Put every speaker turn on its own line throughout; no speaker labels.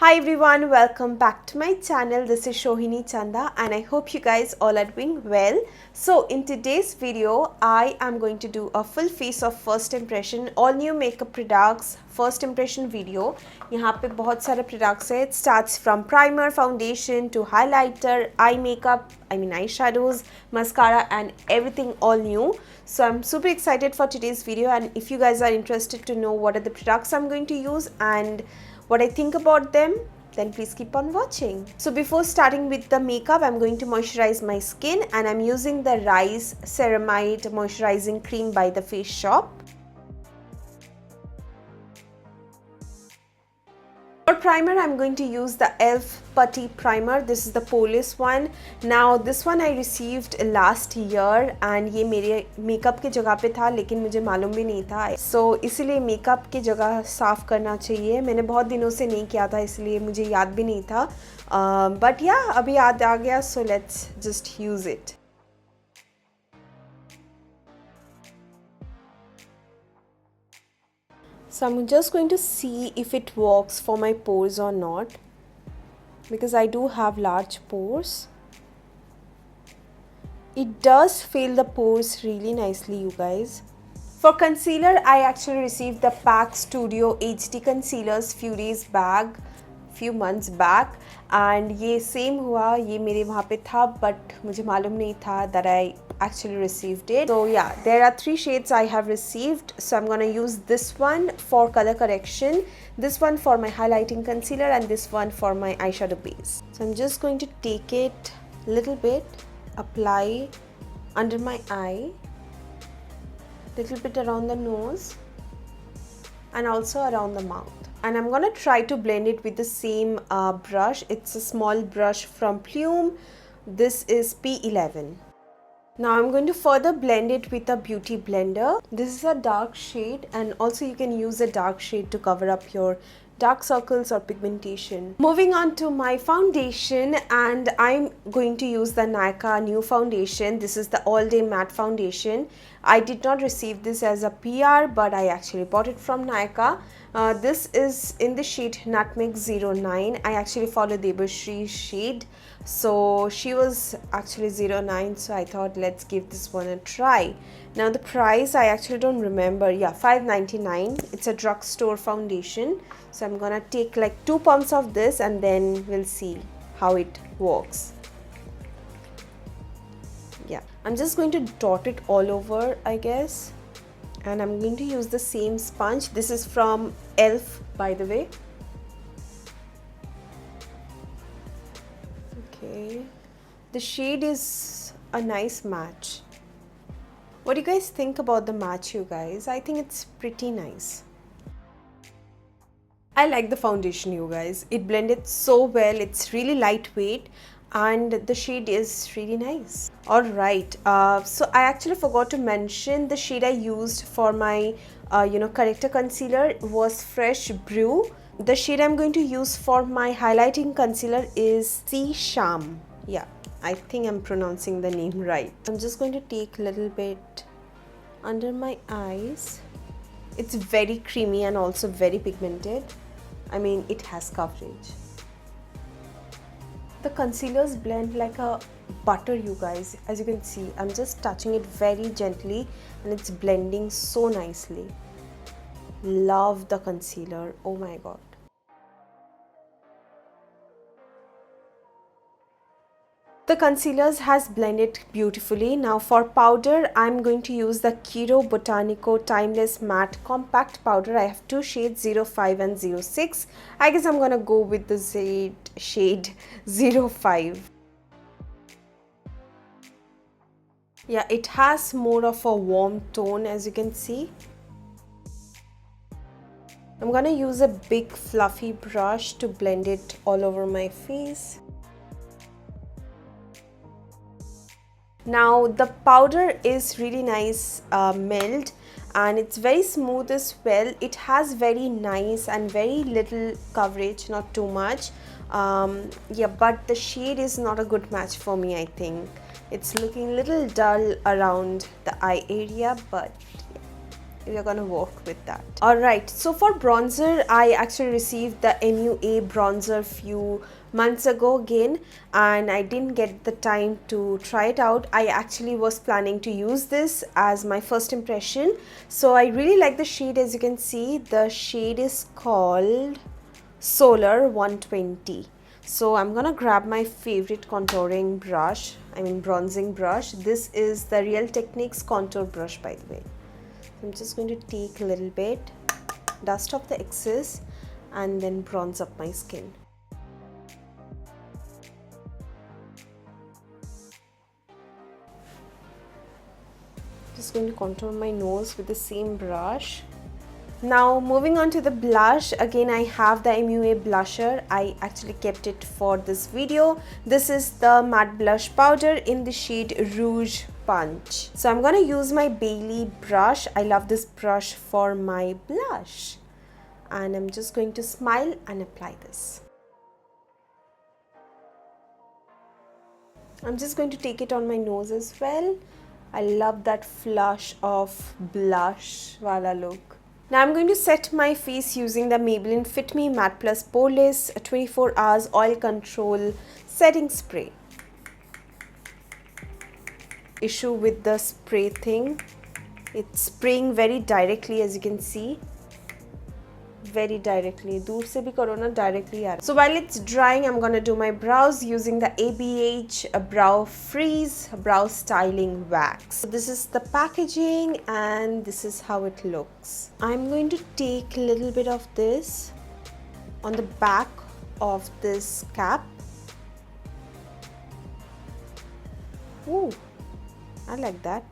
Hi everyone, welcome back to my channel. This is Sohini Chanda and I hope you guys all are doing well. So in today's video, I am going to do a full face of first impression, all new makeup products, first impression video. यहाँ पे बहुत सारे products है. It starts from primer, foundation to highlighter, eye makeup, eyeshadows, mascara and everything all new. So I'm super excited for today's video, and if you guys are interested to know what are the products I'm going to use and what I think about them, then please keep on watching. So before starting with the makeup, I'm going to moisturize my skin, and I'm using the Rise Ceramide Moisturizing Cream by The Face Shop. For primer, I'm going to use the e.l.f. Putty Primer. This is the Polish one. Now this one I received last year and ये मेरे makeup के जगह पे था, लेकिन मुझे मालूम भी नहीं था. So इसीलिए मेकअप की जगह साफ़ करना चाहिए. मैंने बहुत दिनों से नहीं किया था, इसलिए मुझे याद भी नहीं था. But yeah, अभी याद आ गया. So let's just use it. So I'm just going to see if it works for my pores or not, because I do have large pores. It does fill the pores really nicely, you guys. For concealer, I actually received the PAC Studio HD Concealers few months back, and ये same हुआ, ये मेरे वहाँ पे था, but मुझे मालूम नहीं था that I actually received it. So yeah, there are 3 shades I have received. So I'm gonna use this one for color correction, this one for my highlighting concealer, and this one for my eyeshadow base. So I'm just going to take it a little bit, apply under my eye, little bit around the nose, and also around the mouth. And I'm gonna try to blend it with the same brush. It's a small brush from Plume. This is P11. Now I'm going to further blend it with a beauty blender. This is a dark shade, and also you can use a dark shade to cover up your dark circles or pigmentation. Moving on to my foundation, and I'm going to use the Nykaa new foundation. This is the all day matte foundation. I did not receive this as a PR, but I actually bought it from Nykaa. This is in the shade Nutmeg 09. I actually follow Debashree's shade, so she was actually 09, so I thought let's give this one a try. Now the price I actually don't remember. Yeah, $5.99. It's a drugstore foundation. So I'm gonna take like 2 pumps of this, and then we'll see how it works. Yeah, I'm just going to dot it all over, I guess. And I'm going to use the same sponge. This is from e.l.f. by the way. Okay, the shade is a nice match. What do you guys think about the match, you guys? I think it's pretty nice. I like the foundation, you guys. It blended so well. It's really lightweight, and the shade is really nice. Alright, so I actually forgot to mention the shade I used for my corrector concealer was Fresh Brew. The shade I'm going to use for my highlighting concealer is Sea Sham. Yeah, I think I'm pronouncing the name right. I'm just going to take a little bit under my eyes. It's very creamy and also very pigmented. I mean, it has coverage. The concealers blend like a butter, you guys. As you can see, I'm just touching it very gently and it's blending so nicely. Love the concealer. Oh my god. The concealers has blended beautifully. Now for powder, I'm going to use the Kiro Botanico Timeless Matte Compact Powder. I have 2 shades, 05 and 06. I guess I'm gonna go with the shade 05. Yeah, it has more of a warm tone, as you can see. I'm gonna use a big fluffy brush to blend it all over my face. Now the powder is really nice melt, and it's very smooth as well. It has very nice and very little coverage, not too much. Yeah, but the shade is not a good match for me, I think. It's looking a little dull around the eye area, but yeah. we're gonna work with that. Alright, so for bronzer, I actually received the MUA bronzer few months ago again, and I didn't get the time to try it out. I actually was planning to use this as my first impression. So I really like the shade. As you can see, the shade is called Solar 120. So I'm gonna grab my favorite contouring brush, bronzing brush. This is the Real Techniques contour brush, by the way. I'm just going to take a little bit, dust off the excess, and then bronze up my skin. Just going to contour my nose with the same brush. Now moving on to the blush, again I have the MUA blusher. I actually kept it for this video. This is the matte blush powder in the shade Rouge Punch. So I'm gonna use my Bailey brush. I love this brush for my blush. And I'm just going to smile and apply this. I'm just going to take it on my nose as well. I love that flush of blush wala look. Now I'm going to set my face using the Maybelline Fit Me Matte Plus Poreless 24 Hours Oil Control Setting Spray. Issue with the spray thing, it's spraying very directly, as you can see. Very directly. दूर से भी करो ना, directly आ रहा. So while it's drying, I'm gonna do my brows using the ABH Brow Freeze Brow Styling Wax. So this is the packaging and this is how it looks. I'm going to take a little bit of this on the back of this cap. Ooh, I like that.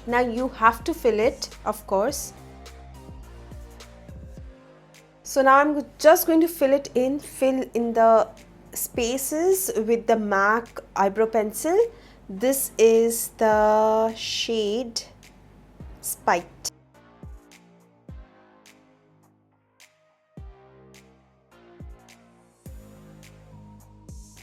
Now you have to fill it, of course. So now I'm just going to fill in the spaces with the MAC eyebrow pencil. This is the shade Spiked.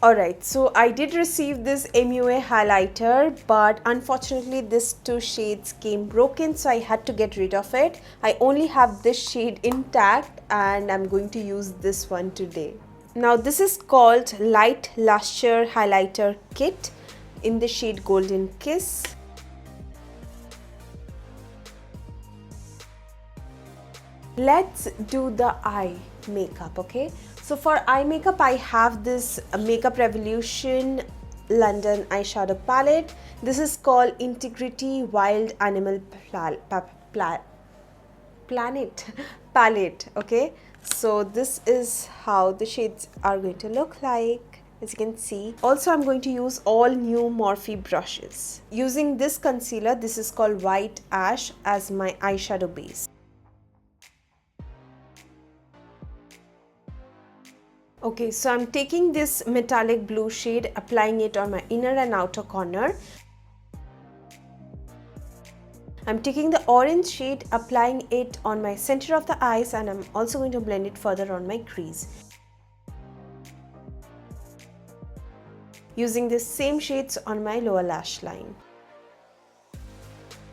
Alright, so I did receive this MUA highlighter, but unfortunately these two shades came broken, so I had to get rid of it. I only have this shade intact and I'm going to use this one today. Now this is called Light Lustre Highlighter Kit in the shade Golden Kiss. Let's do the eye makeup, okay? So for eye makeup, I have this Makeup Revolution London eyeshadow palette. This is called Integrity Wild Animal Planet palette, okay? So this is how the shades are going to look like, as you can see. Also, I'm going to use all new Morphe brushes. Using this concealer, this is called White Ash, as my eyeshadow base. Okay, so I'm taking this metallic blue shade, applying it on my inner and outer corner. I'm taking the orange shade, applying it on my center of the eyes, and I'm also going to blend it further on my crease. Using the same shades on my lower lash line.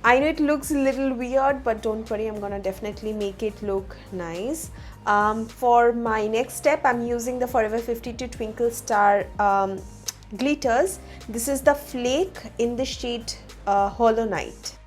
I know it looks a little weird, but don't worry, I'm gonna definitely make it look nice. For my next step, I'm using the Forever 52 Twinkle Star glitters. This is the Flake in the shade Hollow Knight.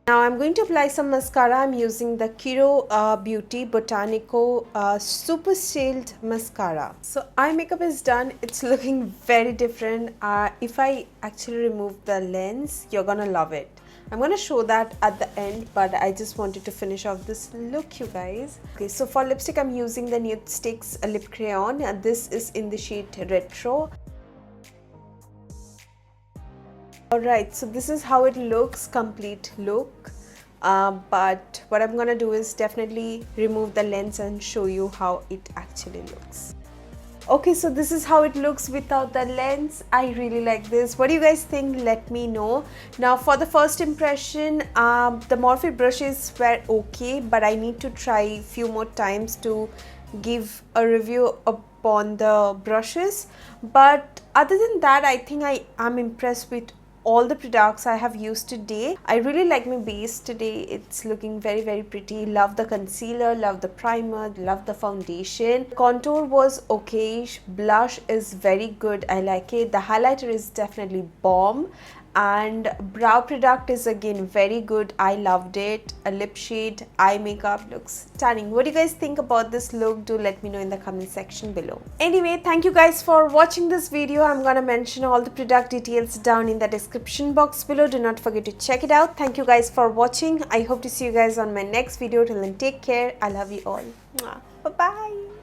Now I'm going to apply some mascara. I'm using the Kiro Beauty Botanico Super Sealed Mascara. So eye makeup is done. It's looking very different. If I actually remove the lens, you're gonna love it. I'm gonna show that at the end, but I just wanted to finish off this look, you guys. Okay, so for lipstick, I'm using the Nude Sticks lip crayon, and this is in the shade Retro. Alright, so this is how it looks, complete look. But what I'm gonna do is definitely remove the lens and show you how it actually looks. Okay, so this is how it looks without the lens. I really like this. What do you guys think? Let me know. Now for the first impression, the Morphe brushes were okay, but I need to try a few more times to give a review upon the brushes. But other than that, I think I am impressed with all the products I have used today. I really like my base today. It's looking very pretty. Love the concealer, love the primer, love the foundation. Contour was okayish. Blush is very good. I like it. The highlighter is definitely bomb. And brow product is again very good. I loved it. A lip shade, eye makeup looks stunning. What do you guys think about this look? Do let me know in the comment section below. Anyway, thank you guys for watching this video. I'm gonna mention all the product details down in the description box below. Do not forget to check it out. Thank you guys for watching. I hope to see you guys on my next video. Till then, take care. I love you all. Bye bye.